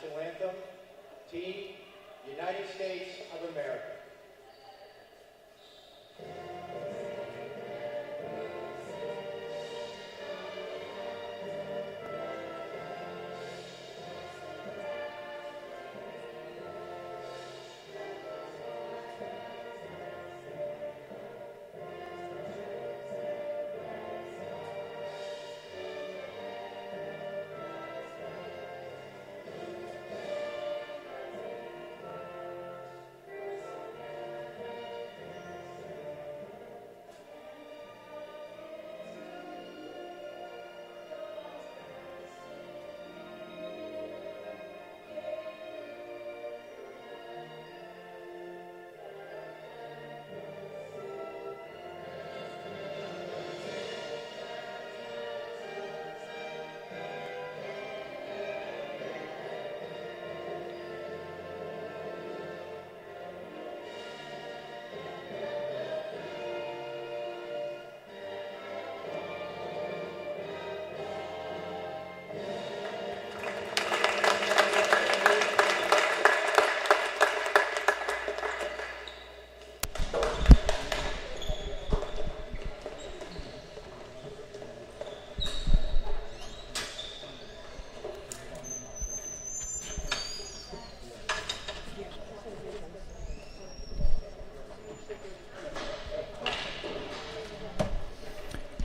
National anthem, Team United States of America.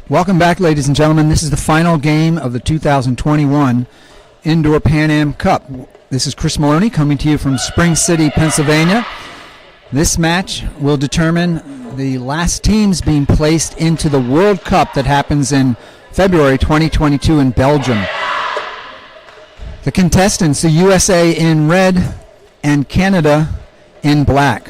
Welcome back, ladies and gentlemen. This is the final game of the 2021 Indoor Pan Am Cup. This is Chris Maloney coming to you from Spring City, Pennsylvania. This match will determine the last teams being placed into the World Cup that happens in February 2022 in Belgium. The contestants, the USA in red and Canada in black.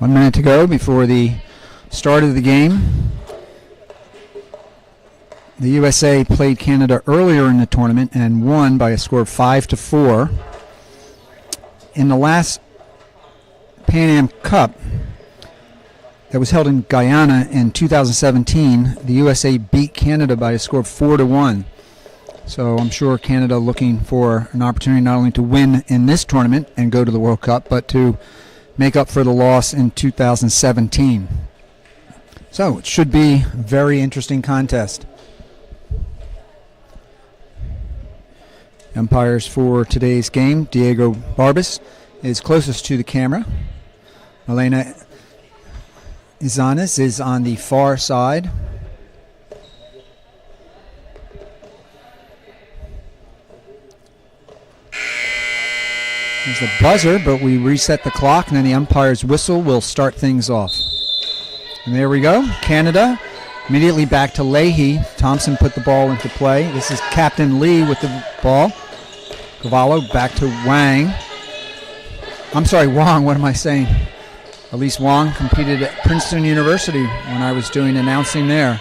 One minute to go before the start of the game. The USA played Canada earlier in the tournament and won by a score of 5-4. In the last Pan Am Cup that was held in Guyana in 2017, the USA beat Canada by a score of 4-1. So I'm sure Canada looking for an opportunity not only to win in this tournament and go to the World Cup, but to make up for the loss in 2017. So it should be a very interesting contest. Umpires for today's game, Diego Barbas is closest to the camera. Elena Izanes is on the far side. There's the buzzer, but we reset the clock, and then the umpire's whistle will start things off. And there we go. Canada immediately back to Leahy. Thompson put the ball into play. This is Captain Lee with the ball. Cavallo back to Wang. I'm sorry, Wong. What am I saying? Elise Wong competed at Princeton University when I was doing announcing there.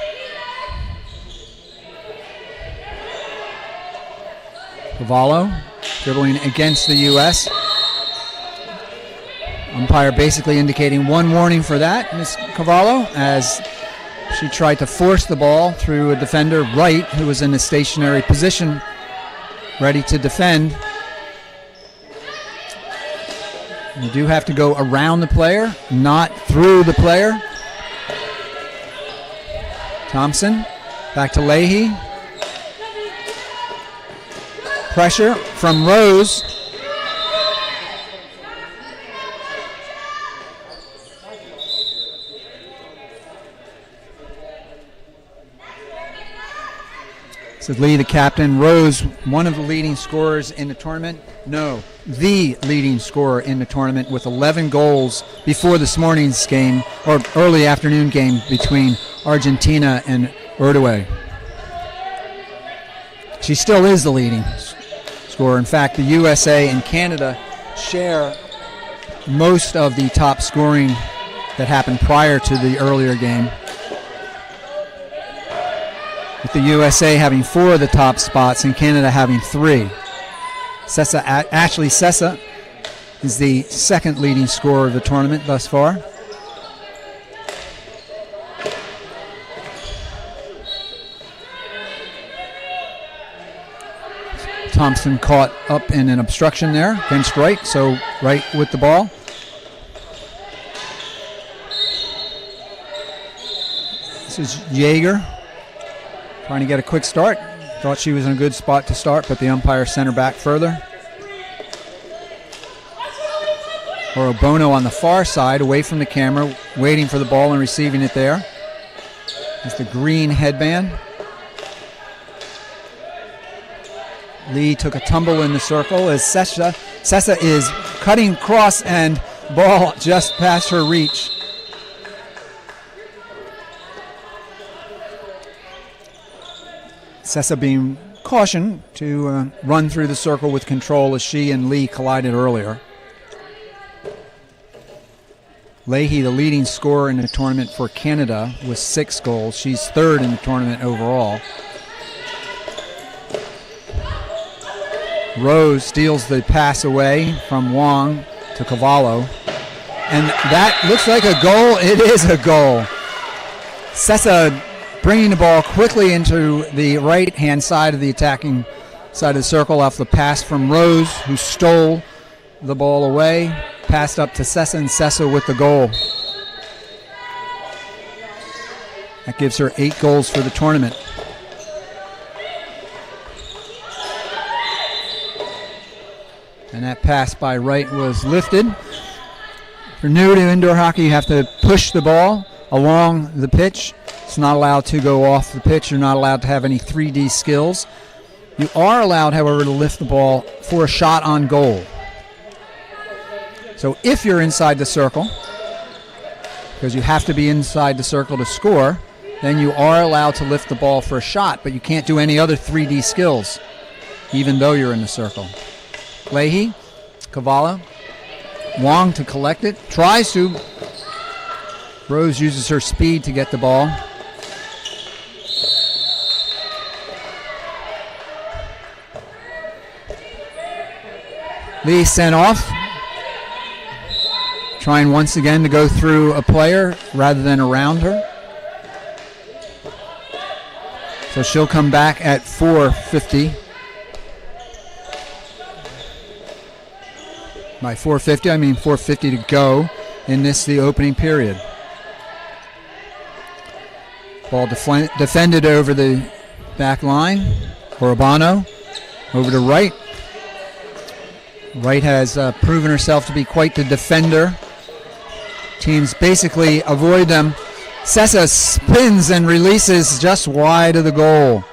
Cavallo dribbling against the U.S. Umpire basically indicating one warning for that, Ms. Cavallo, as she tried to force the ball through a defender, Wright, who was in a stationary position, ready to defend. You do have to go around the player, not through the player. Thompson, back to Leahy. Pressure from Rose. This is Lee, the captain. Rose, one of the leading scorers in the tournament. No, the leading scorer in the tournament with 11 goals before this morning's game, or early afternoon game between Argentina and Uruguay. She still is the leading scorer. In fact, the USA and Canada share most of the top scoring that happened prior to the earlier game, with the USA having 4 of the top spots and Canada having 3. Ashley Sessa is the second leading scorer of the tournament thus far. Thompson caught up in an obstruction there against Wright, so Wright with the ball. This is Jaeger trying to get a quick start. Thought she was in a good spot to start, but the umpire sent her back further. Orobono on the far side, away from the camera, waiting for the ball and receiving it there. That's the green headband. Lee took a tumble in the circle as Sessa is cutting across and ball just past her reach. Sessa being cautioned to run through the circle with control as she and Lee collided earlier. Leahy, the leading scorer in the tournament for Canada, with 6 goals. She's third in the tournament overall. Rose steals the pass away from Wong to Cavallo. And that looks like a goal. It is a goal. Sessa bringing the ball quickly into the right-hand side of the attacking side of the circle off the pass from Rose, who stole the ball away, passed up to Sessa, and Sessa with the goal. That gives her 8 goals for the tournament. And that pass by Wright was lifted. For new to indoor hockey, you have to push the ball along the pitch. It's not allowed to go off the pitch. You're not allowed to have any 3D skills. You are allowed, however, to lift the ball for a shot on goal. So if you're inside the circle, because you have to be inside the circle to score, then you are allowed to lift the ball for a shot, but you can't do any other 3D skills, even though you're in the circle. Leahy, Cavallo, Wong to collect it, tries to. Rose uses her speed to get the ball. Lee sent off, trying once again to go through a player rather than around her. So she'll come back at 4:50. By 4:50, I mean 4:50 to go in this, the opening period. Ball defended over the back line. Horobano over to Wright. Wright has proven herself to be quite the defender. Teams basically avoid them. Sessa spins and releases just wide of the goal.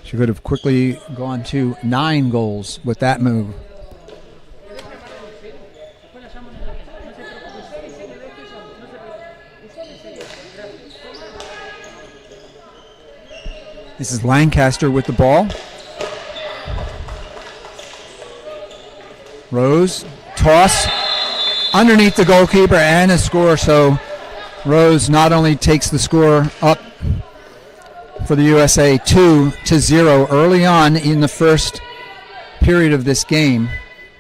She could have quickly gone to 9 goals with that move. This is Lancaster with the ball. Rose, toss underneath the goalkeeper and a score. So Rose not only takes the score up for the USA 2-0 early on in the first period of this game,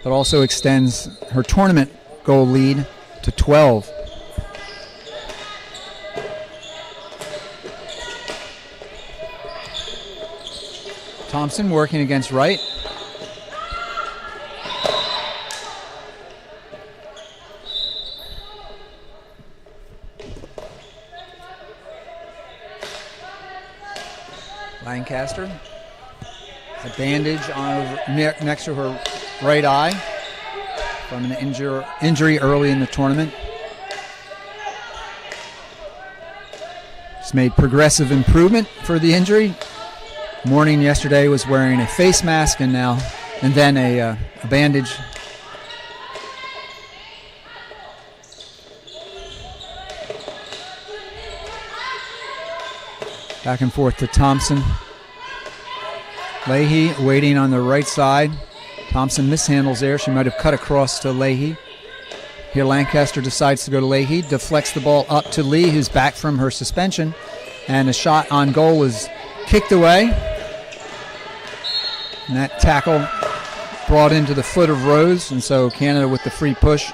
but also extends her tournament goal lead to 12. Thompson working against Wright. Lancaster. A bandage next to her right eye from an injury early in the tournament. She's made progressive improvement for the injury. Morning yesterday was wearing a face mask and then a bandage. Back and forth to Thompson. Leahy waiting on the right side. Thompson mishandles there. She might have cut across to Leahy. Here Lancaster decides to go to Leahy, deflects the ball up to Lee, who's back from her suspension, and a shot on goal was kicked away. And that tackle brought into the foot of Rose, and so Canada with the free push.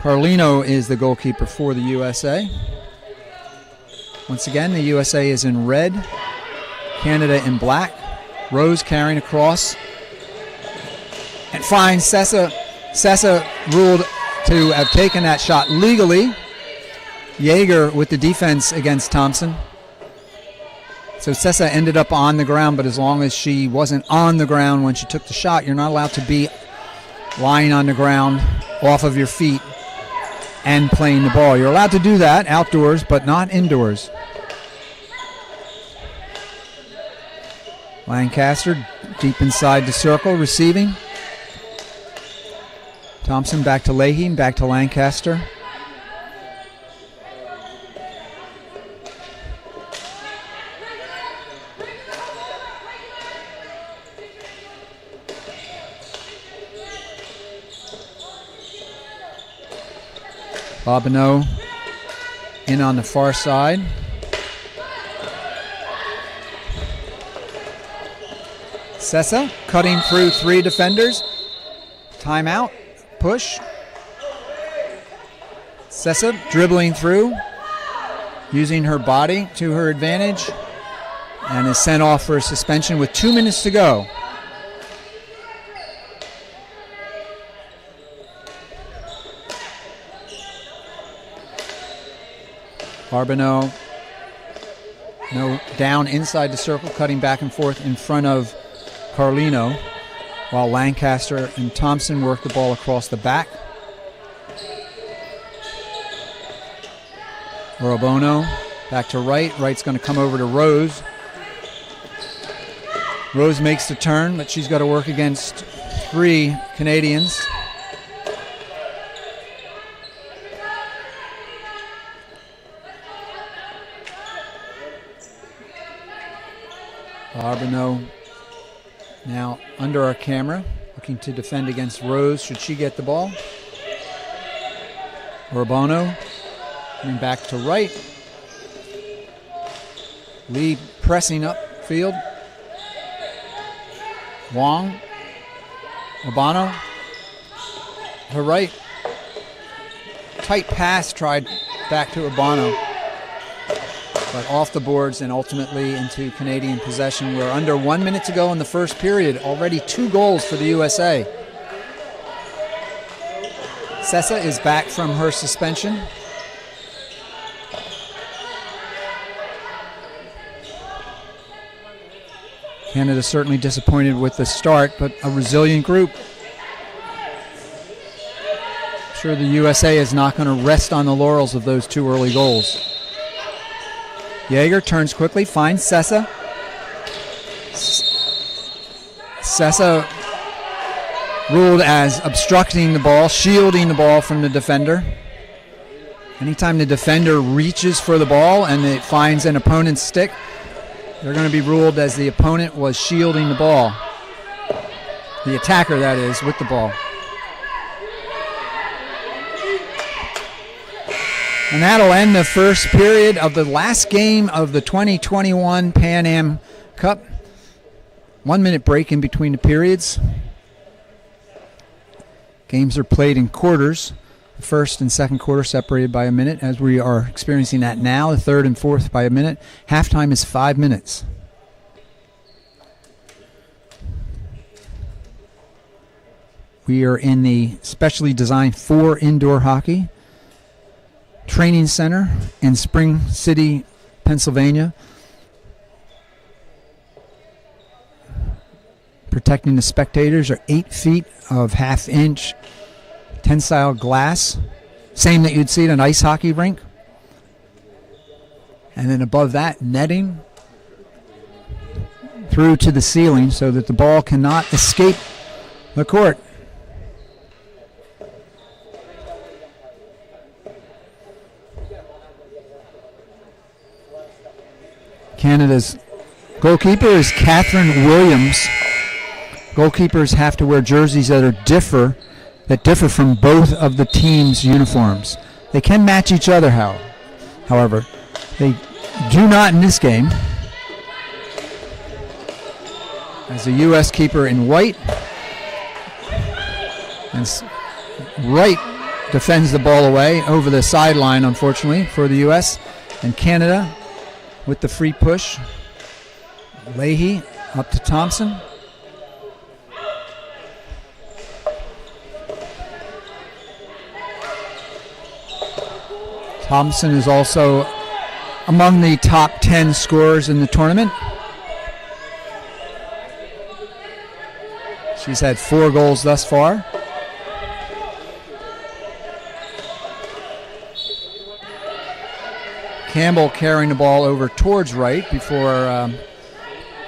Carlino is the goalkeeper for the USA. Once again, the USA is in red, Canada in black. Rose carrying across and finds Sessa. Sessa ruled to have taken that shot legally. Yeager with the defense against Thompson. So Sessa ended up on the ground, but as long as she wasn't on the ground when she took the shot, you're not allowed to be lying on the ground off of your feet and playing the ball. You're allowed to do that outdoors, but not indoors. Lancaster deep inside the circle, receiving. Thompson back to Leahy, back to Lancaster. Bobineau in on the far side. Sessa cutting through three defenders. Timeout. Push. Sessa dribbling through, using her body to her advantage, and is sent off for a suspension with 2 minutes to go. Barbineau down inside the circle, cutting back and forth in front of Carlino, while Lancaster and Thompson work the ball across the back. Orobono back to right. Right's going to come over to Rose. Rose makes the turn, but she's got to work against three Canadians. Barbineau now under our camera, looking to defend against Rose should she get the ball. Orobono coming back to right. Lee pressing upfield. Wong. Urbano. Her right. Tight pass tried back to Urbano, but off the boards and ultimately into Canadian possession. We're under 1 minute to go in the first period. Already 2 goals for the USA. Sessa is back from her suspension. Canada certainly disappointed with the start, but a resilient group. I'm sure the USA is not going to rest on the laurels of those 2 early goals. Yeager turns quickly, finds Sessa. Sessa ruled as obstructing the ball, shielding the ball from the defender. Anytime the defender reaches for the ball and it finds an opponent's stick, they're going to be ruled as the opponent was shielding the ball. The attacker, that is, with the ball. And that'll end the first period of the last game of the 2021 Pan Am Cup. 1 minute break in between the periods. Games are played in quarters. The first and second quarter separated by a minute, as we are experiencing that now. The third and fourth by a minute. Halftime is 5 minutes. We are in the specially designed for indoor hockey training center in Spring City, Pennsylvania. Protecting the spectators are 8 feet of half-inch tensile glass, same that you'd see at an ice hockey rink. And then above that, netting through to the ceiling so that the ball cannot escape the court. Canada's goalkeeper is Catherine Williams. Goalkeepers have to wear jerseys that differ from both of the team's uniforms. They can match each other, however. They do not in this game. as the U.S. keeper in white. And Wright defends the ball away over the sideline, unfortunately, for the U.S. And Canada with the free push. Leahy up to Thompson. Thompson is also among the top 10 scorers in the tournament. She's had 4 goals thus far. Campbell carrying the ball over towards Wright before,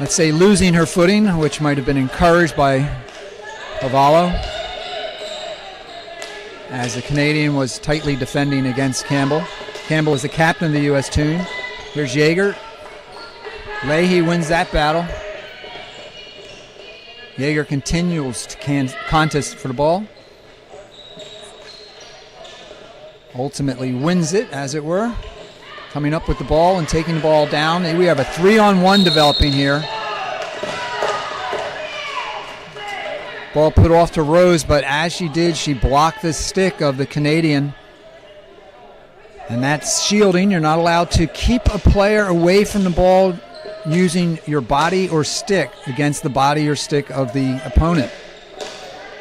let's say, losing her footing, which might have been encouraged by Cavallo, as the Canadian was tightly defending against Campbell. Campbell is the captain of the U.S. team. Here's Yeager. Leahy wins that battle. Yeager continues to contest for the ball. Ultimately wins it, as it were. Coming up with the ball and taking the ball down. We have a 3-on-1 developing here. Ball put off to Rose, but as she did, she blocked the stick of the Canadian. And that's shielding. You're not allowed to keep a player away from the ball using your body or stick against the body or stick of the opponent.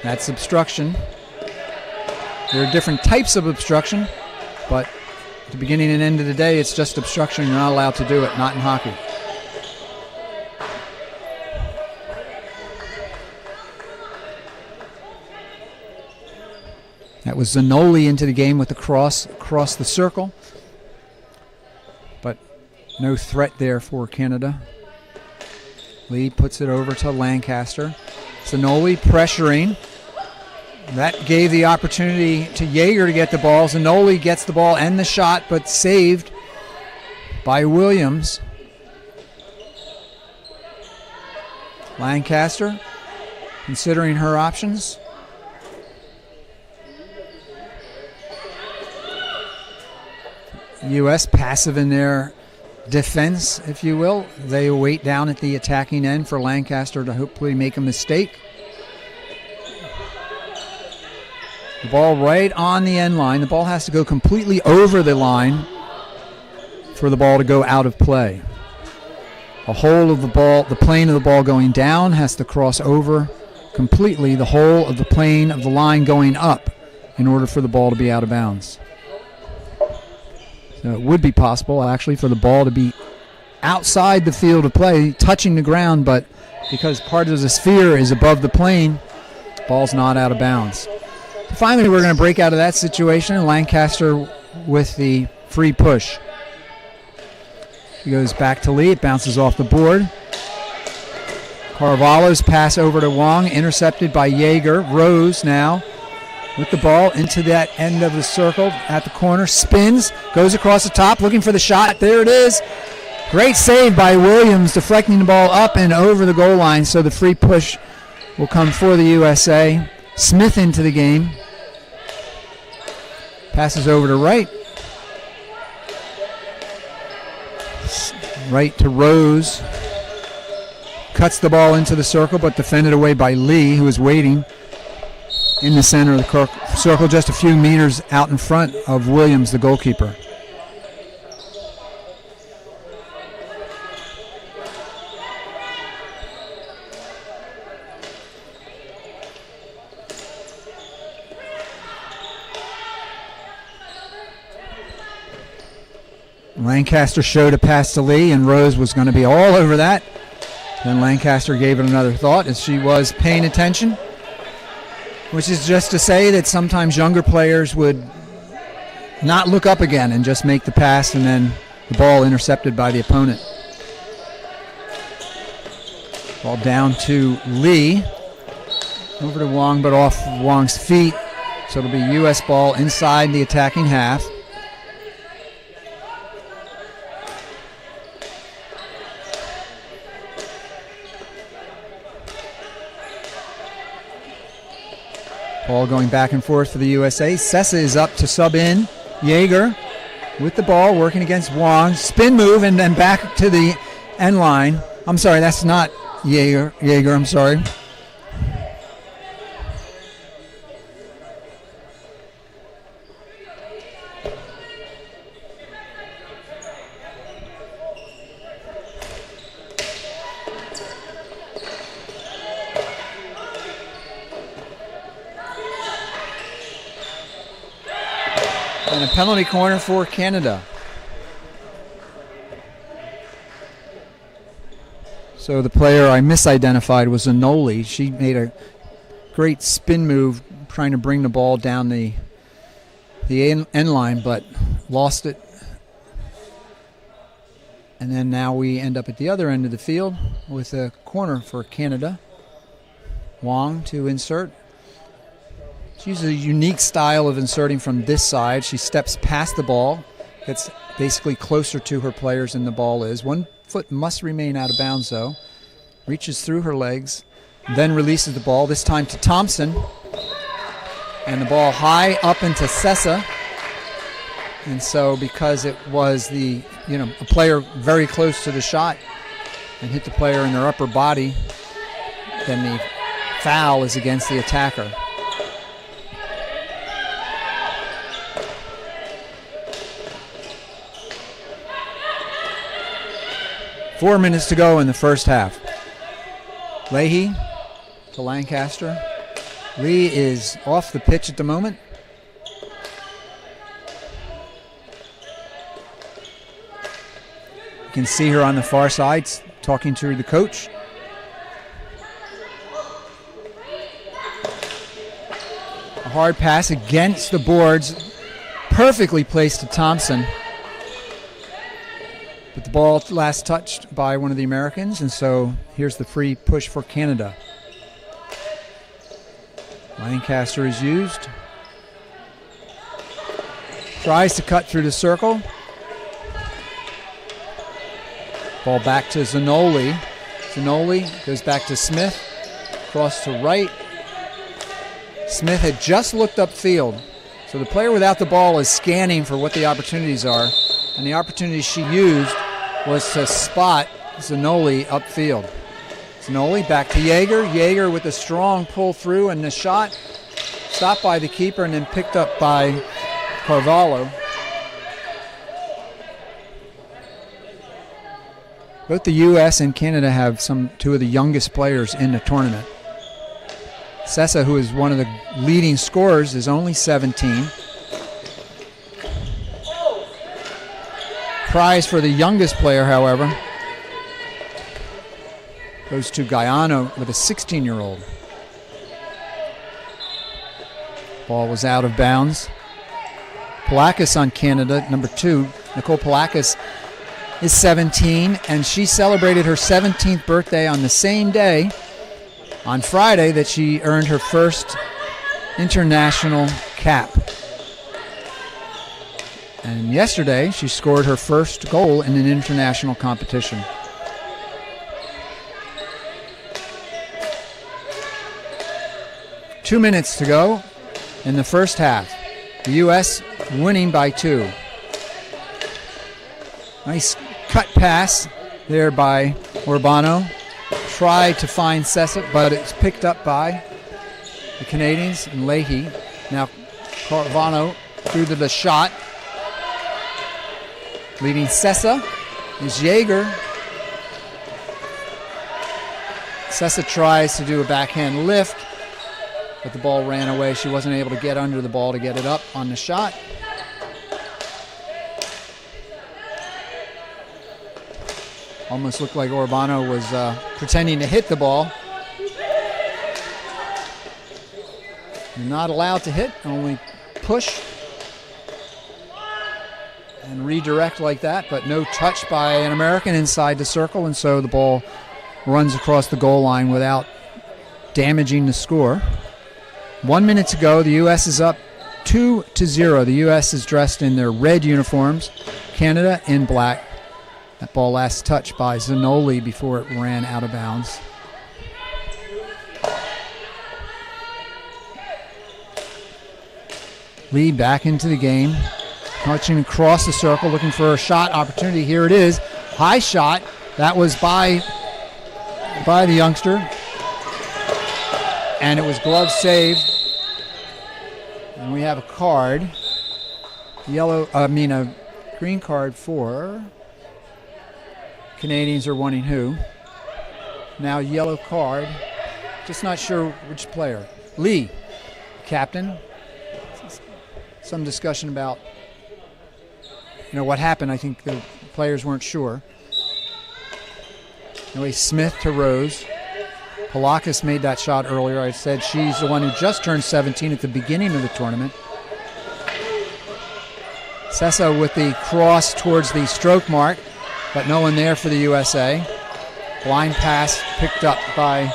That's obstruction. There are different types of obstruction, but at the beginning and end of the day, it's just obstruction. You're not allowed to do it, not in hockey. That was Zanoli into the game with the cross across the circle. But no threat there for Canada. Lee puts it over to Lancaster. Zanoli pressuring. That gave the opportunity to Yeager to get the ball. Zanoli gets the ball and the shot, but saved by Williams. Lancaster considering her options. U.S. passive in their defense, if you will. They wait down at the attacking end for Lancaster to hopefully make a mistake. The ball right on the end line. The ball has to go completely over the line for the ball to go out of play. The whole of the ball, the plane of the ball going down has to cross over completely the whole of the plane of the line going up in order for the ball to be out of bounds. So it would be possible, actually, for the ball to be outside the field of play, touching the ground, but because part of the sphere is above the plane, the ball's not out of bounds. Finally, we're going to break out of that situation. Lancaster with the free push. He goes back to Lee. It bounces off the board. Carvalho's pass over to Wong, intercepted by Yeager. Rose now with the ball into that end of the circle at the corner. Spins, goes across the top, looking for the shot. There it is. Great save by Williams, deflecting the ball up and over the goal line. So the free push will come for the USA. Smith into the game. Passes over to Wright. Right to Rose. Cuts the ball into the circle, but defended away by Lee, who is waiting in the center of the circle, just a few meters out in front of Williams, the goalkeeper. Lancaster showed a pass to Lee, and Rose was going to be all over that. Then Lancaster gave it another thought as she was paying attention, which is just to say that sometimes younger players would not look up again and just make the pass, and then the ball intercepted by the opponent. Ball down to Lee. Over to Wong, but off Wong's feet. So it'll be U.S. ball inside the attacking half. Ball going back and forth for the USA. Sessa is up to sub in. Yeager with the ball, working against Wong. Spin move and then back to the end line. I'm sorry, that's not Jaeger, I'm sorry. And a penalty corner for Canada. So the player I misidentified was Zanoli. She made a great spin move trying to bring the ball down the end line, but lost it. And then now we end up at the other end of the field with a corner for Canada. Wong to insert. She uses a unique style of inserting from this side. She steps past the ball, gets basically closer to her players than the ball is. One foot must remain out of bounds, though. Reaches through her legs, then releases the ball, this time to Thompson. And the ball high up into Sessa. And so because it was a player very close to the shot and hit the player in their upper body, then the foul is against the attacker. Four minutes to go in the first half. Leahy to Lancaster. Lee is off the pitch at the moment. You can see her on the far side talking to the coach. A hard pass against the boards, perfectly placed to Thompson. But the ball last touched by one of the Americans, and so here's the free push for Canada. Lancaster is used. Tries to cut through the circle. Ball back to Zanoli. Zanoli goes back to Smith. Cross to right. Smith had just looked upfield. So the player without the ball is scanning for what the opportunities are. And the opportunity she used was to spot Zanoli upfield. Zanoli back to Jaeger. Jaeger with a strong pull through, and the shot stopped by the keeper and then picked up by Carvalho. Both the U.S. and Canada have two of the youngest players in the tournament. Sessa, who is one of the leading scorers, is only 17. Prize for the youngest player, however, goes to Guyana with a 16-year-old. Ball was out of bounds. Palakis on Canada, number 2. Nicole Palakis is 17, and she celebrated her 17th birthday on the same day, on Friday, that she earned her first international cap. And yesterday, she scored her first goal in an international competition. Two minutes to go in the first half. The U.S. winning by 2. Nice cut pass there by Urbano. Tried to find Sessa, but it's picked up by the Canadians and Leahy. Now Carvalho through to the shot. Leading Sessa is Jaeger. Sessa tries to do a backhand lift, but the ball ran away. She wasn't able to get under the ball to get it up on the shot. Almost looked like Urbano was pretending to hit the ball. You're not allowed to hit, only push and redirect like that, but no touch by an American inside the circle, and so the ball runs across the goal line without damaging the score. 1 minute to go. The U.S. is up 2-0. The U.S. is dressed in their red uniforms, Canada in black. That ball last touched by Zanoli before it ran out of bounds. Lee back into the game. Marching across the circle, looking for a shot opportunity. Here it is. High shot. That was by by the youngster. And it was glove save. And we have a card. A green card for Canadians are wanting who? Now yellow card. Just not sure which player. Lee, captain. Some discussion about what happened. I think the players weren't sure. Anyway, Smith to Rose. Polakis made that shot earlier. I said she's the one who just turned 17 at the beginning of the tournament. Sessa with the cross towards the stroke mark, but no one there for the USA. Blind pass picked up by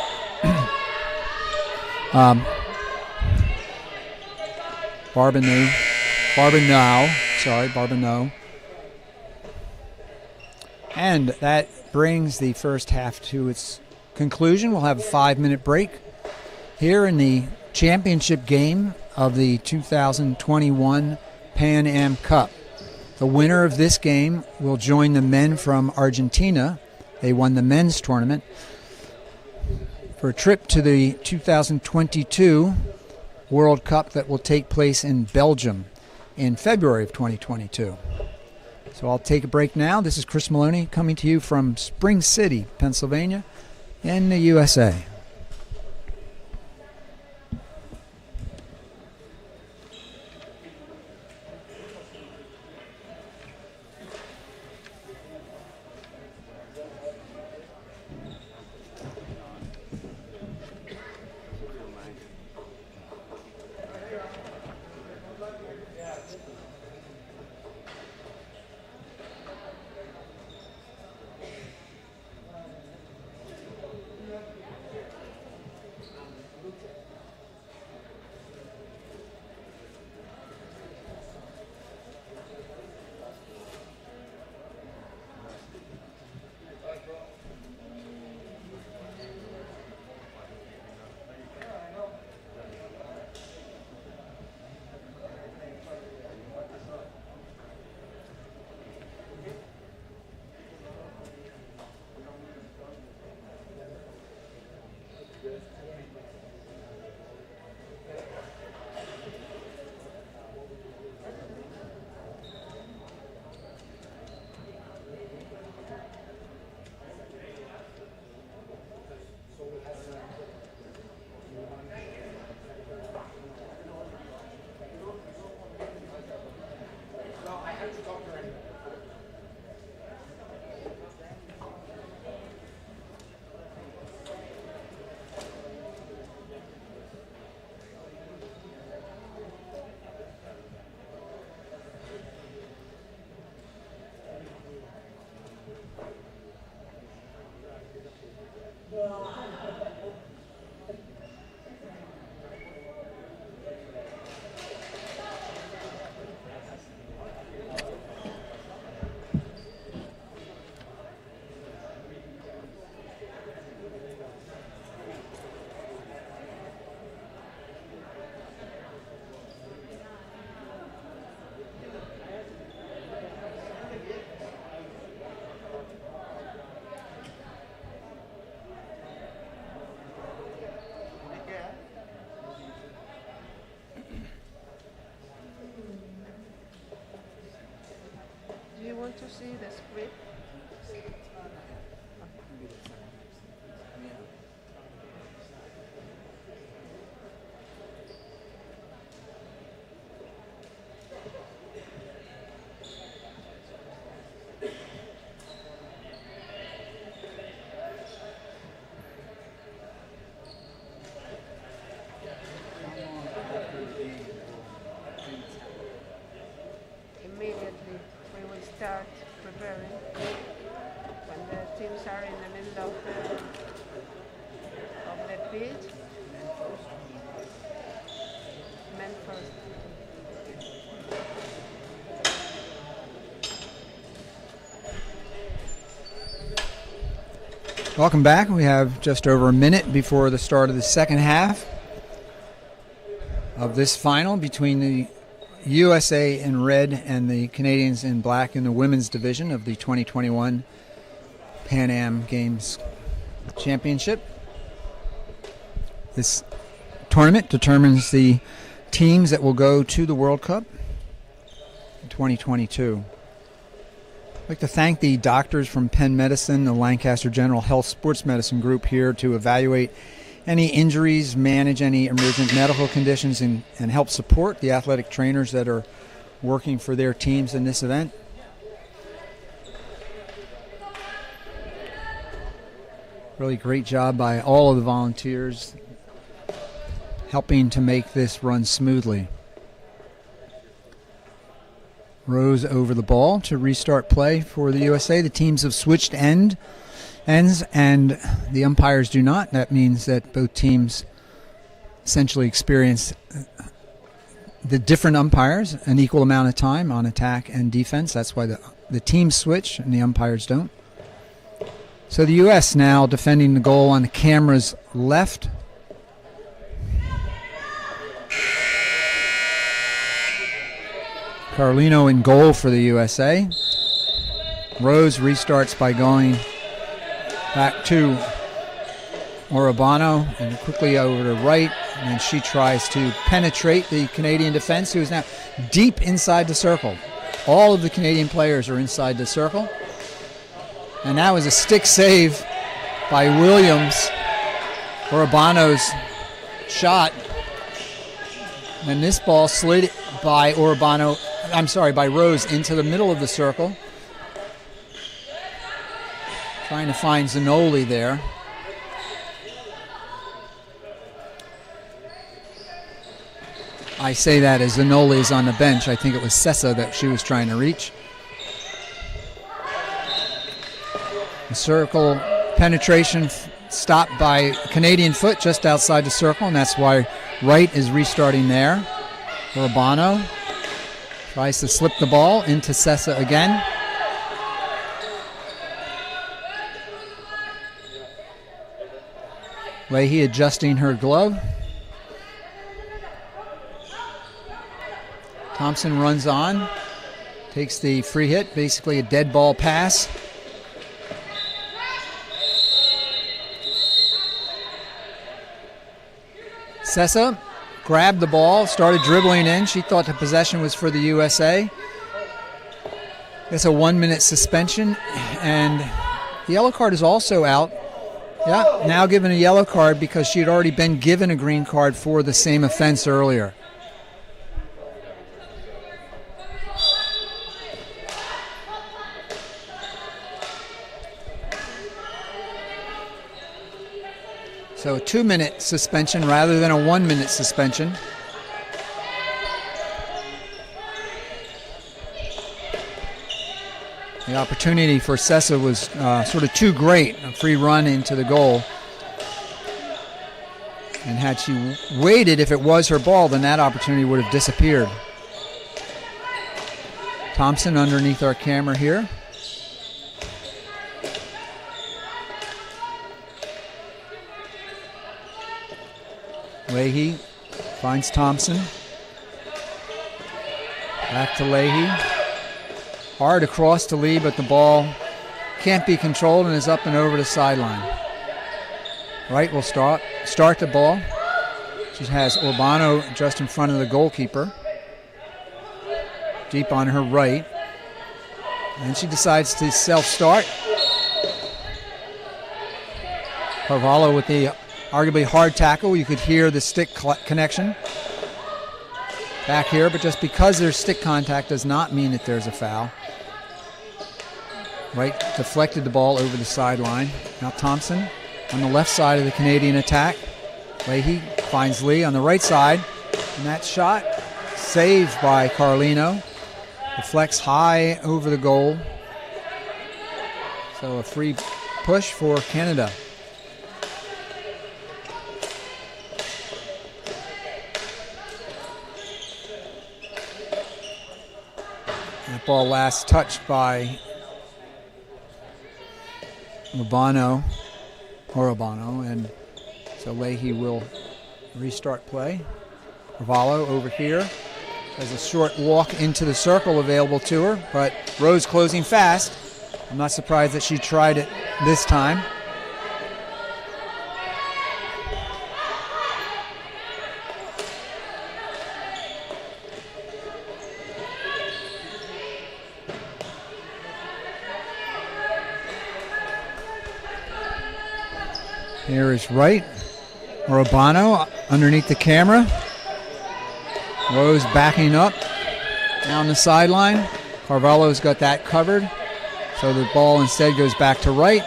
Barbineau. And that brings the first half to its conclusion. We'll have a 5-minute break here in the championship game of the 2021 Pan Am Cup. The winner of this game will join the men from Argentina. They won the men's tournament for a trip to the 2022 World Cup that will take place in Belgium in February of 2022. So I'll take a break now. This is Chris Maloney coming to you from Spring City, Pennsylvania, in the USA. To see the script. Immediately we will start preparing when the teams are in the middle of the pitch. Men first. Welcome back. We have just over a minute before the start of the second half of this final between the USA in red and the Canadians in black in the women's division of the 2021 Pan Am Games championship. This tournament determines the teams that will go to the World Cup in 2022. I'd like to thank the doctors from Penn Medicine, the Lancaster General Health Sports Medicine Group here to evaluate any injuries, manage any emergent medical conditions, and help support the athletic trainers that are working for their teams in this event. Really great job by all of the volunteers helping to make this run smoothly. Rose over the ball to restart play for the USA. The teams have switched ends, and the umpires do not. That means that both teams essentially experience the different umpires an equal amount of time on attack and defense. That's why the teams switch and the umpires don't. So the U.S. now defending the goal on the camera's left. Carlino in goal for the USA. Rose restarts by going back to Orobano and quickly over to right, and then she tries to penetrate the Canadian defense, who is now deep inside the circle. All of the Canadian players are inside the circle. And that was a stick save by Williams. Orobano's shot. And this ball slid by by Rose into the middle of the circle. Trying to find Zanoli there. I say that as Zanoli is on the bench. I think it was Sessa that she was trying to reach. The circle penetration stopped by Canadian foot just outside the circle, and that's why Wright is restarting there. Urbano tries to slip the ball into Sessa again. Leahy adjusting her glove. Thompson runs on, takes the free hit, basically a dead ball pass. Sessa grabbed the ball, started dribbling in. She thought the possession was for the USA. It's a 1-minute suspension, and the yellow card is also out. Yeah, now given a yellow card because she had already been given a green card for the same offense earlier. So a 2-minute suspension rather than a 1-minute suspension. The opportunity for Sessa was sort of too great, a free run into the goal. And had she waited, if it was her ball, then that opportunity would have disappeared. Thompson underneath our camera here. Leahy finds Thompson. Back to Leahy. Hard across to Lee, but the ball can't be controlled and is up and over the sideline. Wright will start the ball. She has Urbano just in front of the goalkeeper. Deep on her right. And she decides to self-start. Carvalho with the arguably hard tackle. You could hear the stick connection back here, but just because there's stick contact does not mean that there's a foul. Wright deflected the ball over the sideline. Now Thompson on the left side of the Canadian attack. Leahy finds Lee on the right side, and that shot saved by Carlino. Deflects high over the goal. So a free push for Canada. That ball last touched by Urbano, and so Leahy will restart play. Carvalho over here has a short walk into the circle available to her, but Rose closing fast. I'm not surprised that she tried it this time. Here is Wright. Urbano underneath the camera. Rose backing up down the sideline. Carvalho's got that covered. So the ball instead goes back to Wright.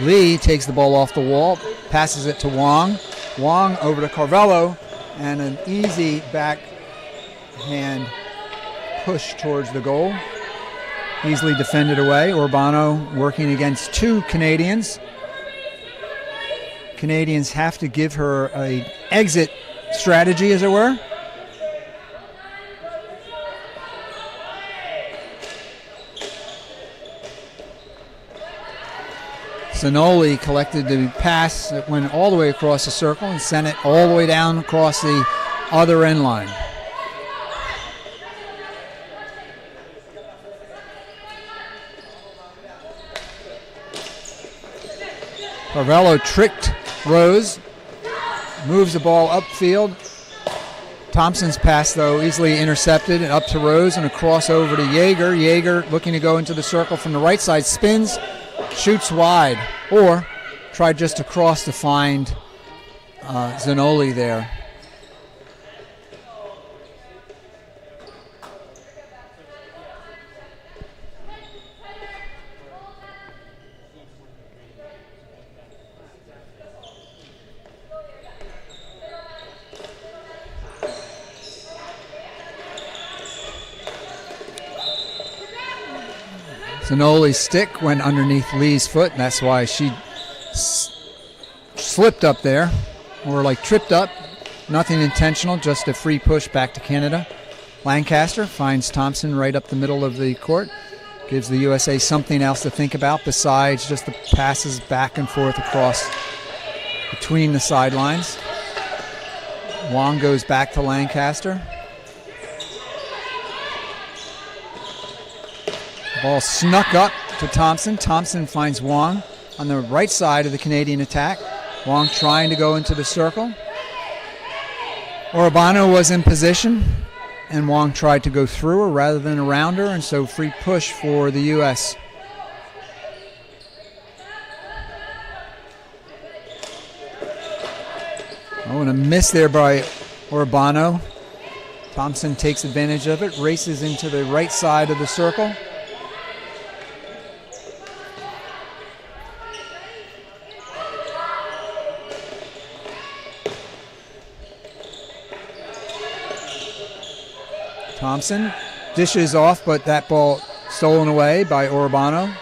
Lee takes the ball off the wall, passes it to Wong. Wong over to Carvalho, and an easy backhand push towards the goal. Easily defended away. Urbano working against two Canadians. Canadians have to give her an exit strategy, as it were. Zanoli collected the pass that went all the way across the circle and sent it all the way down across the other end line. Carvalho tricked Rose, moves the ball upfield. Thompson's pass, though, easily intercepted and up to Rose and a cross over to Yeager. Yeager looking to go into the circle from the right side, spins, shoots wide, or tried just to cross to find Zanoli there. Zanoli's stick went underneath Lee's foot, and that's why she slipped up there, or like tripped up. Nothing intentional, just a free push back to Canada. Lancaster finds Thompson right up the middle of the court. Gives the USA something else to think about besides just the passes back and forth across between the sidelines. Wong goes back to Lancaster. Ball snuck up to Thompson. Thompson finds Wong on the right side of the Canadian attack. Wong trying to go into the circle. Urbano was in position, and Wong tried to go through her rather than around her, and so free push for the U.S. Oh, and a miss there by Urbano. Thompson takes advantage of it, races into the right side of the circle. Thompson dishes off, but that ball stolen away by Urbano.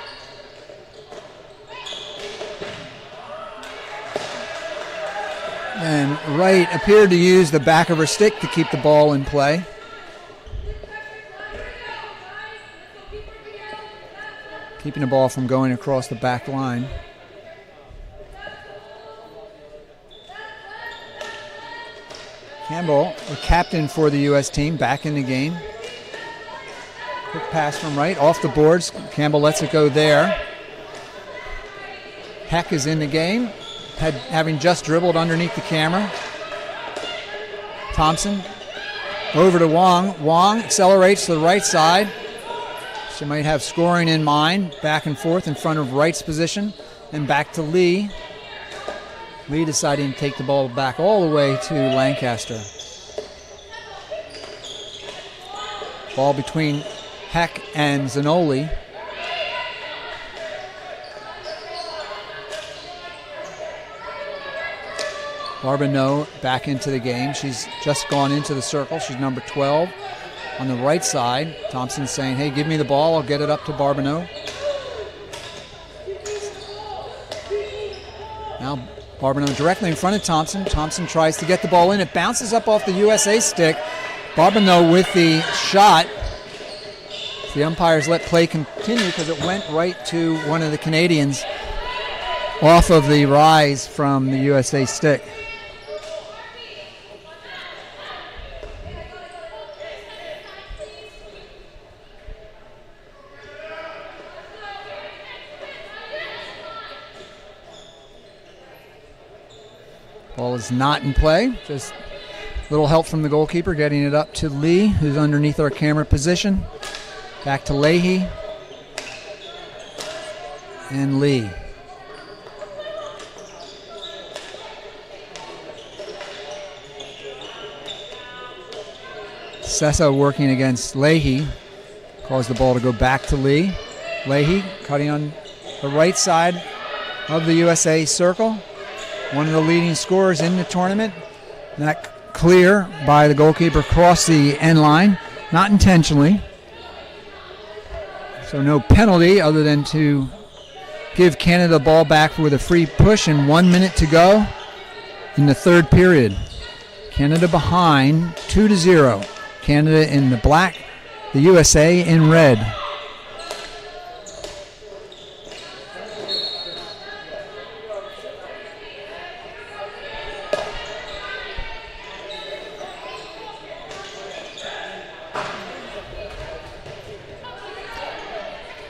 And Wright appeared to use the back of her stick to keep the ball in play. Keeping the ball from going across the back line. Campbell, the captain for the U.S. team, back in the game. Quick pass from Wright, off the boards. Campbell lets it go there. Heck is in the game, having just dribbled underneath the camera. Thompson over to Wong. Wong accelerates to the right side. She might have scoring in mind. Back and forth in front of Wright's position. And back to Lee. Lee deciding to take the ball back all the way to Lancaster. Ball between Heck and Zanoli. Barbineau back into the game. She's just gone into the circle. She's number 12 on the right side. Thompson saying, hey, give me the ball. I'll get it up to Barbineau. Now Barbineau directly in front of Thompson. Thompson tries to get the ball in. It bounces up off the USA stick. Barbineau with the shot. The umpires let play continue because it went right to one of the Canadians off of the rise from the USA stick. Ball is not in play. Just a little help from the goalkeeper getting it up to Lee, who's underneath our camera position. Back to Leahy. And Lee. Sessa working against Leahy. Caused the ball to go back to Lee. Leahy cutting on the right side of the USA circle. One of the leading scorers in the tournament. That clear by the goalkeeper crossed the end line. Not intentionally. So no penalty other than to give Canada the ball back with a free push and 1 minute to go in the third period. Canada behind 2-0. Canada in the black, the USA in red.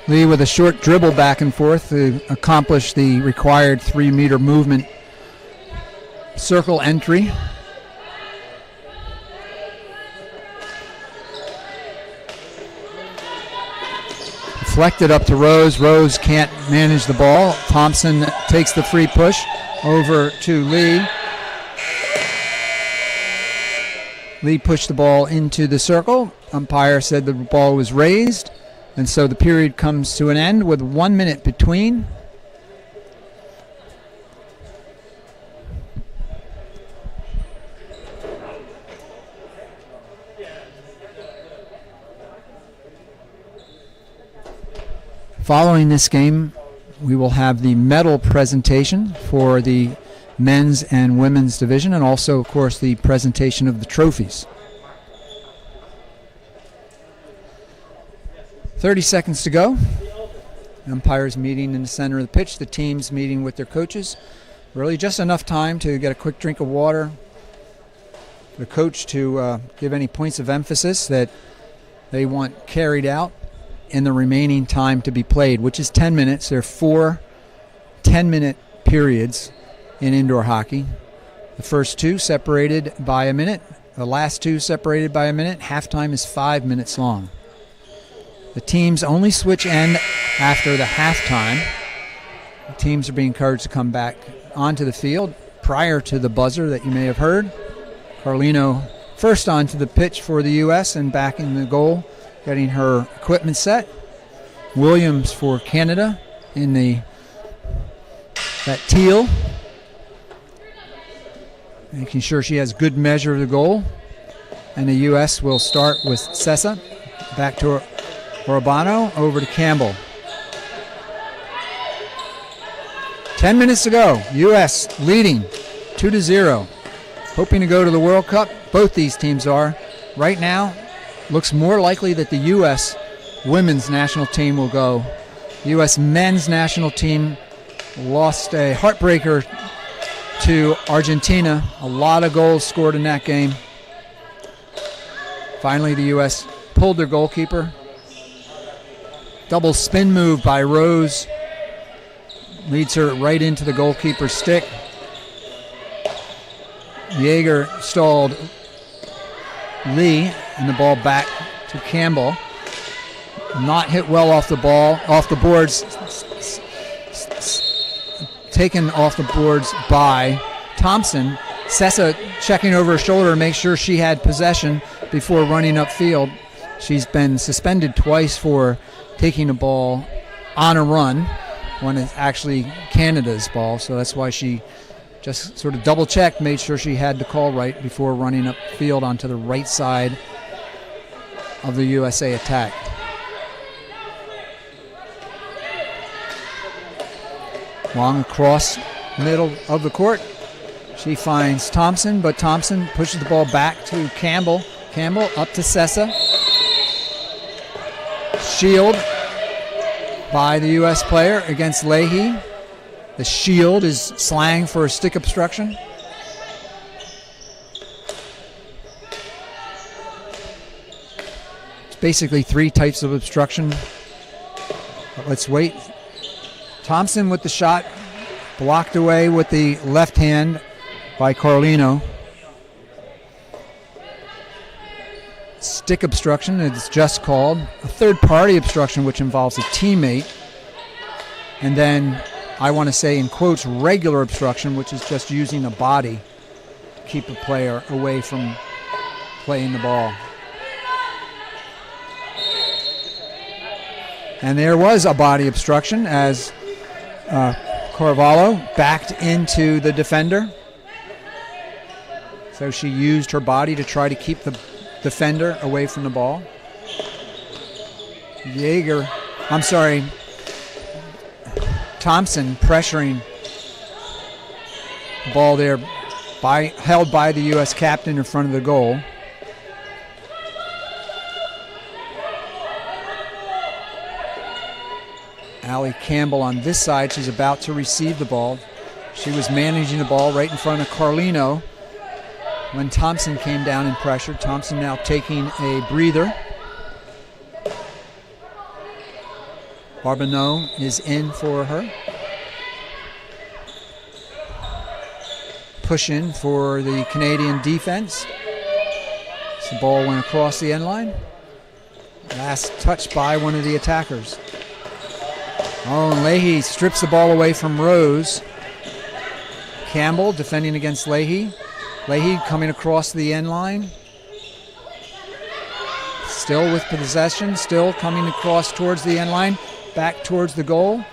Lee with a short dribble back and forth to accomplish the required 3-meter movement circle entry. Deflected up to Rose. Rose can't manage the ball. Thompson takes the free push over to Lee. Lee pushed the ball into the circle. Umpire said the ball was raised. And so the period comes to an end with 1 minute between. Following this game, we will have the medal presentation for the men's and women's division, and also, of course, the presentation of the trophies. 30 seconds to go. Umpires meeting in the center of the pitch. The teams meeting with their coaches. Really just enough time to get a quick drink of water. The coach to give any points of emphasis that they want carried out in the remaining time to be played, which is 10 minutes. There are 4 10-minute periods in indoor hockey. The first 2 separated by a minute. The last 2 separated by a minute. Halftime is 5 minutes long. The teams only switch end after the halftime. The teams are being encouraged to come back onto the field prior to the buzzer that you may have heard. Carlino first onto the pitch for the U.S. and back in the goal, getting her equipment set. Williams for Canada in that teal, making sure she has good measure of the goal. And the U.S. will start with Sessa, back to Urbano, over to Campbell. 10 minutes to go. U.S. leading 2-0. Hoping to go to the World Cup. Both these teams are. Right now, looks more likely that the U.S. women's national team will go. The U.S. men's national team lost a heartbreaker to Argentina. A lot of goals scored in that game. Finally, the U.S. pulled their goalkeeper. Double spin move by Rose leads her right into the goalkeeper's stick. Jaeger stalled Lee, and the ball back to Campbell. Not hit well off the boards. Taken off the boards by Thompson. Sessa checking over her shoulder to make sure she had possession before running upfield. She's been suspended twice for taking a ball on a run when it's actually Canada's ball, so that's why she just sort of double-checked, made sure she had the call right before running upfield onto the right side of the USA attack. Long across middle of the court. She finds Thompson, but Thompson pushes the ball back to Campbell. Campbell up to Sessa. Shield by the U.S. player against Leahy. The shield is slang for a stick obstruction. It's basically 3 types of obstruction. But let's wait. Thompson with the shot, blocked away with the left hand by Carlino. Stick obstruction, it's just called. A third-party obstruction, which involves a teammate. And then, I want to say in quotes, regular obstruction, which is just using a body to keep a player away from playing the ball. And there was a body obstruction as Carvalho backed into the defender. So she used her body to try to keep the defender away from the ball. Thompson pressuring the ball there, held by the U.S. captain in front of the goal. Allie Campbell on this side, she's about to receive the ball. She was managing the ball right in front of Carlino when Thompson came down and pressured. Thompson now taking a breather. Barbineau is in for her. Push in for the Canadian defense. So the ball went across the end line. Last touch by one of the attackers. Oh, and Leahy strips the ball away from Rose. Campbell defending against Leahy. Leahy coming across the end line. Still with possession, still coming across towards the end line, back towards the goal.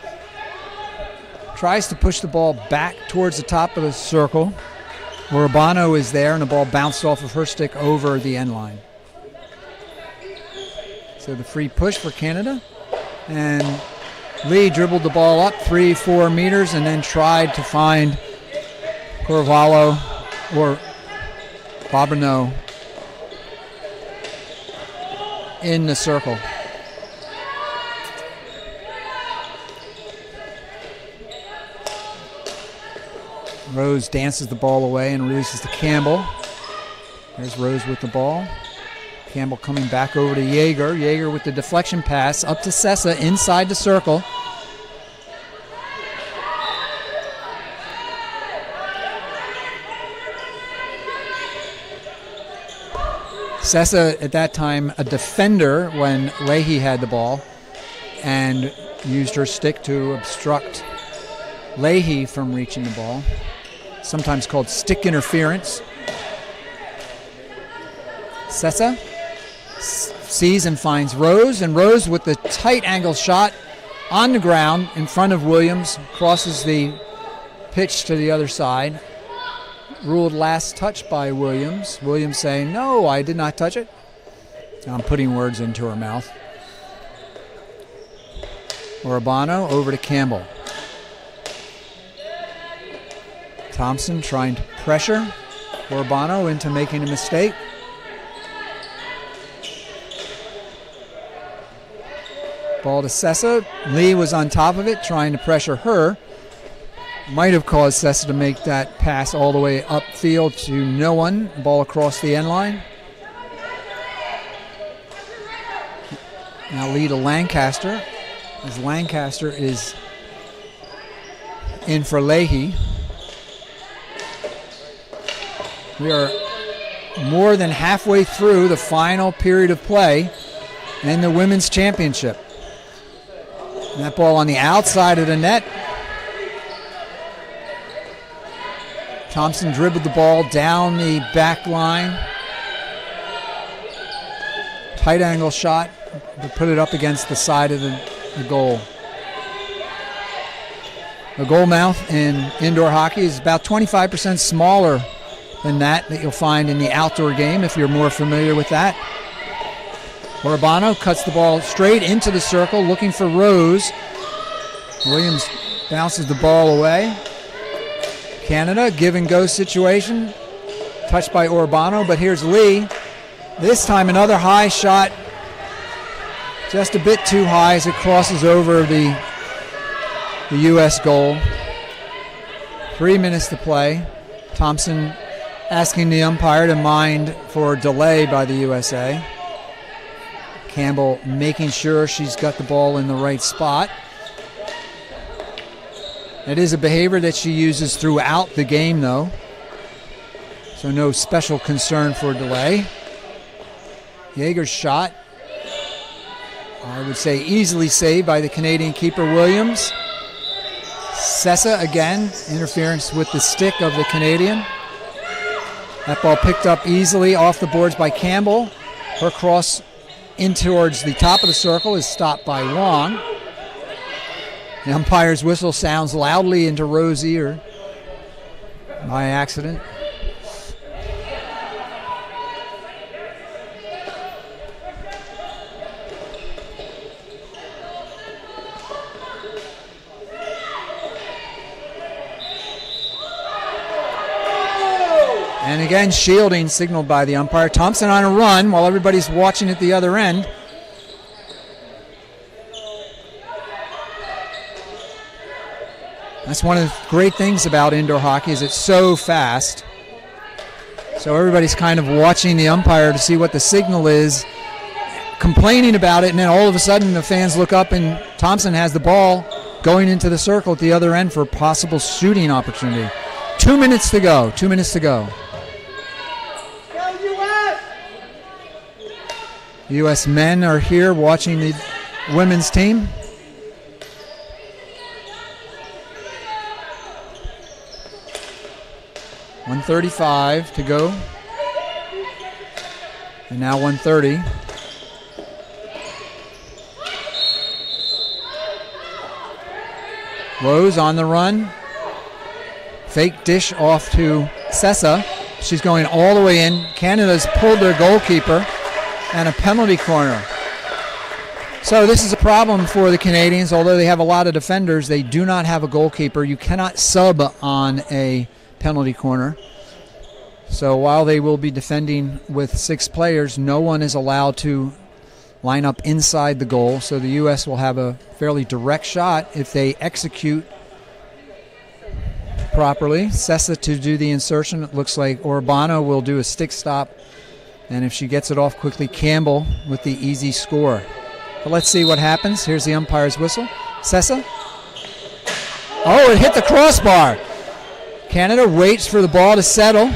Tries to push the ball back towards the top of the circle. Urbano is there, and the ball bounced off of her stick over the end line. So the free push for Canada. And Lee dribbled the ball up 3-4 meters and then tried to find Carvalho or Barbineau in the circle. Rose dances the ball away and releases to Campbell. There's Rose with the ball. Campbell coming back over to Yeager. Yeager with the deflection pass up to Sessa inside the circle. Sessa at that time a defender when Leahy had the ball and used her stick to obstruct Leahy from reaching the ball. Sometimes called stick interference. Sessa sees and finds Rose, and Rose with the tight angle shot on the ground in front of Williams, crosses the pitch to the other side. Ruled last touch by Williams. Williams saying, "No, I did not touch it." I'm putting words into her mouth. Urbano over to Campbell. Thompson trying to pressure Urbano into making a mistake. Ball to Sessa. Lee was on top of it trying to pressure her. Might have caused Sessa to make that pass all the way upfield to no one. Ball across the end line. Now Lee to Lancaster, as Lancaster is in for Leahy. We are more than halfway through the final period of play in the Women's Championship. And that ball on the outside of the net. Thompson dribbled the ball down the back line. Tight angle shot to put it up against the side of the goal. The goal mouth in indoor hockey is about 25% smaller than that you'll find in the outdoor game if you're more familiar with that. Urbano cuts the ball straight into the circle looking for Rose. Williams bounces the ball away. Canada, give and go situation. Touched by Urbano, but here's Lee. This time another high shot. Just a bit too high as it crosses over the U.S. goal. 3 minutes to play. Thompson asking the umpire to mind for delay by the USA. Campbell making sure she's got the ball in the right spot. It is a behavior that she uses throughout the game, though. So no special concern for delay. Yeager's shot, I would say easily saved by the Canadian keeper Williams. Sessa again, interference with the stick of the Canadian. That ball picked up easily off the boards by Campbell. Her cross in towards the top of the circle is stopped by Wong. The umpire's whistle sounds loudly into Rowe's ear by accident. And again, shielding signaled by the umpire. Thompson on a run while everybody's watching at the other end. That's one of the great things about indoor hockey is it's so fast. So everybody's kind of watching the umpire to see what the signal is, complaining about it, and then all of a sudden the fans look up and Thompson has the ball going into the circle at the other end for a possible shooting opportunity. 2 minutes to go. 2 minutes to go. U.S. men are here watching the women's team. .135 to go. And now 1:30. Rose on the run. Fake dish off to Sessa. She's going all the way in. Canada's pulled their goalkeeper. And a penalty corner. So this is a problem for the Canadians. Although they have a lot of defenders, they do not have a goalkeeper. You cannot sub on a penalty corner. So while they will be defending with 6 players, no one is allowed to line up inside the goal. So the U.S. will have a fairly direct shot if they execute properly. Sessa to do the insertion. It looks like Urbano will do a stick stop. And if she gets it off quickly, Campbell with the easy score. But let's see what happens. Here's the umpire's whistle. Sessa. Oh, it hit the crossbar. Canada waits for the ball to settle.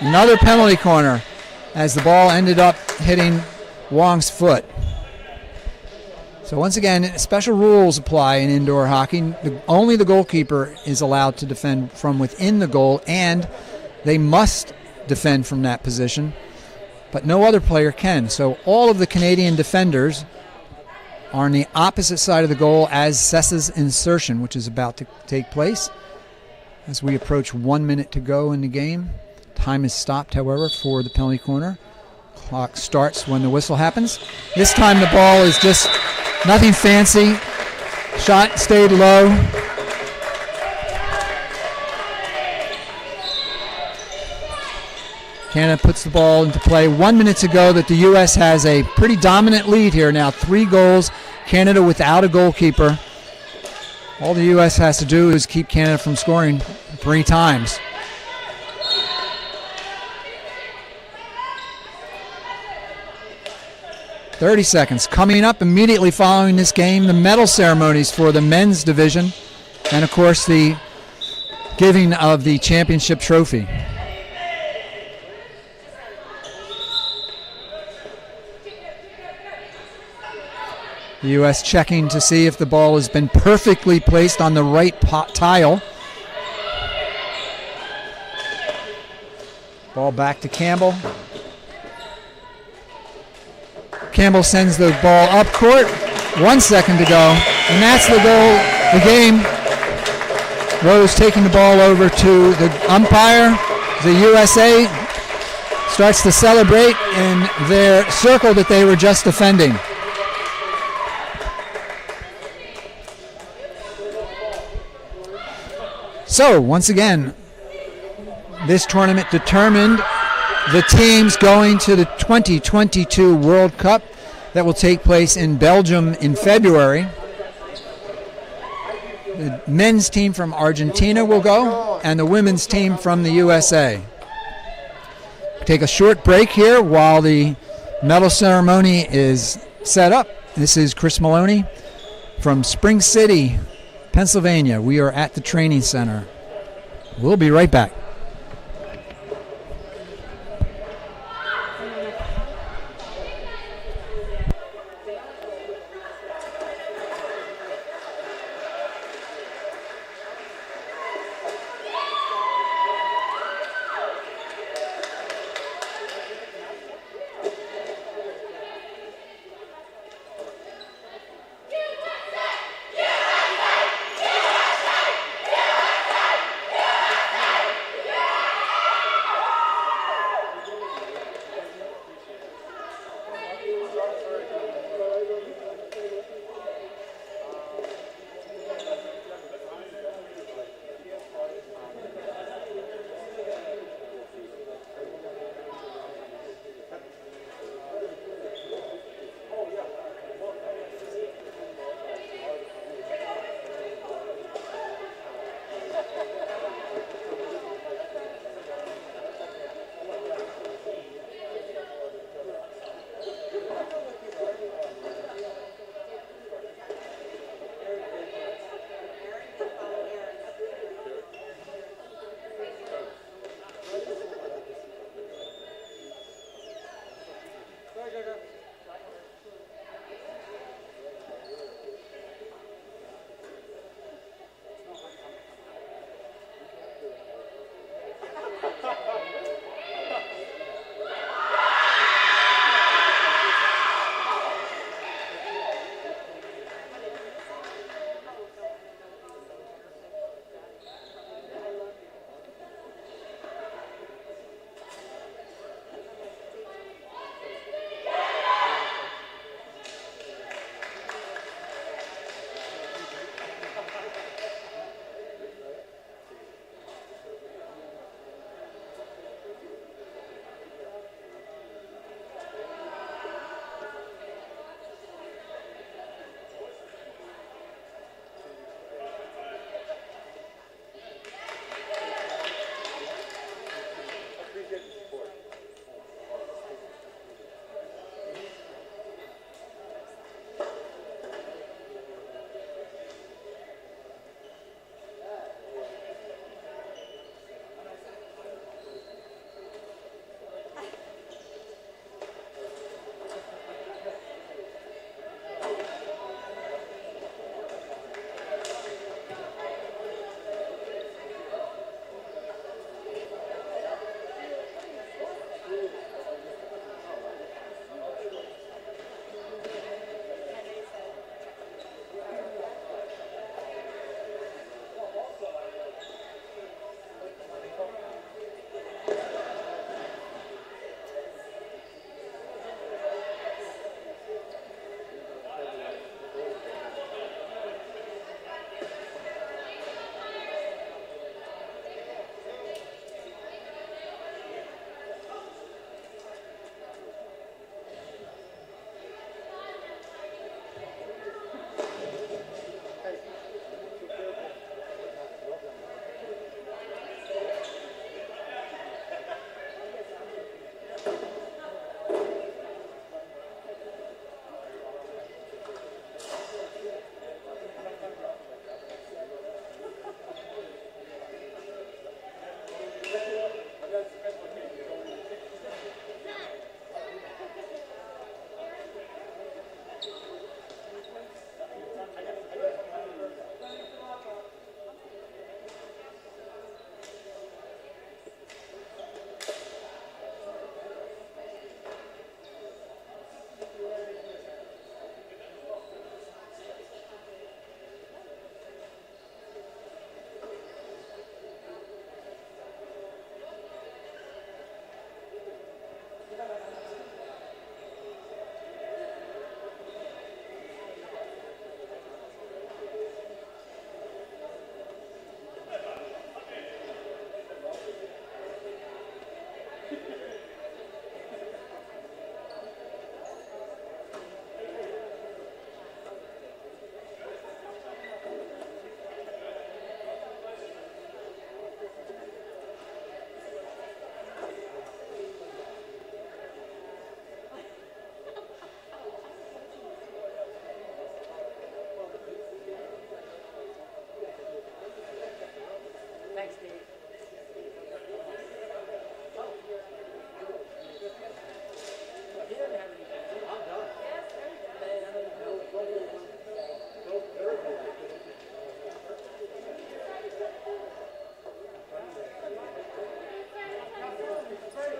Another penalty corner as the ball ended up hitting Wong's foot. So once again, special rules apply in indoor hockey. Only the goalkeeper is allowed to defend from within the goal, and they must defend from that position, but no other player can. So all of the Canadian defenders are on the opposite side of the goal as Sessa's insertion, which is about to take place. As we approach 1 minute to go in the game. Time is stopped, however, for the penalty corner. Clock starts when the whistle happens. This time the ball is just nothing fancy. Shot stayed low. Canada puts the ball into play. 1 minute to go that the U.S. has a pretty dominant lead here now. 3 goals. Canada without a goalkeeper. All the U.S. has to do is keep Canada from scoring 3 times. .30 seconds. Coming up immediately following this game, the medal ceremonies for the men's division. And, of course, the giving of the championship trophy. The U.S. checking to see if the ball has been perfectly placed on the right tile. Ball back to Campbell. Campbell sends the ball up court. 1 second to go. And that's the goal, the game. Rose taking the ball over to the umpire. The USA starts to celebrate in their circle that they were just defending. So, once again, this tournament determined the teams going to the 2022 World Cup that will take place in Belgium in February. The men's team from Argentina will go, and the women's team from the USA. Take a short break here while the medal ceremony is set up. This is Chris Maloney from Spring City, Pennsylvania. We are at the training center. We'll be right back.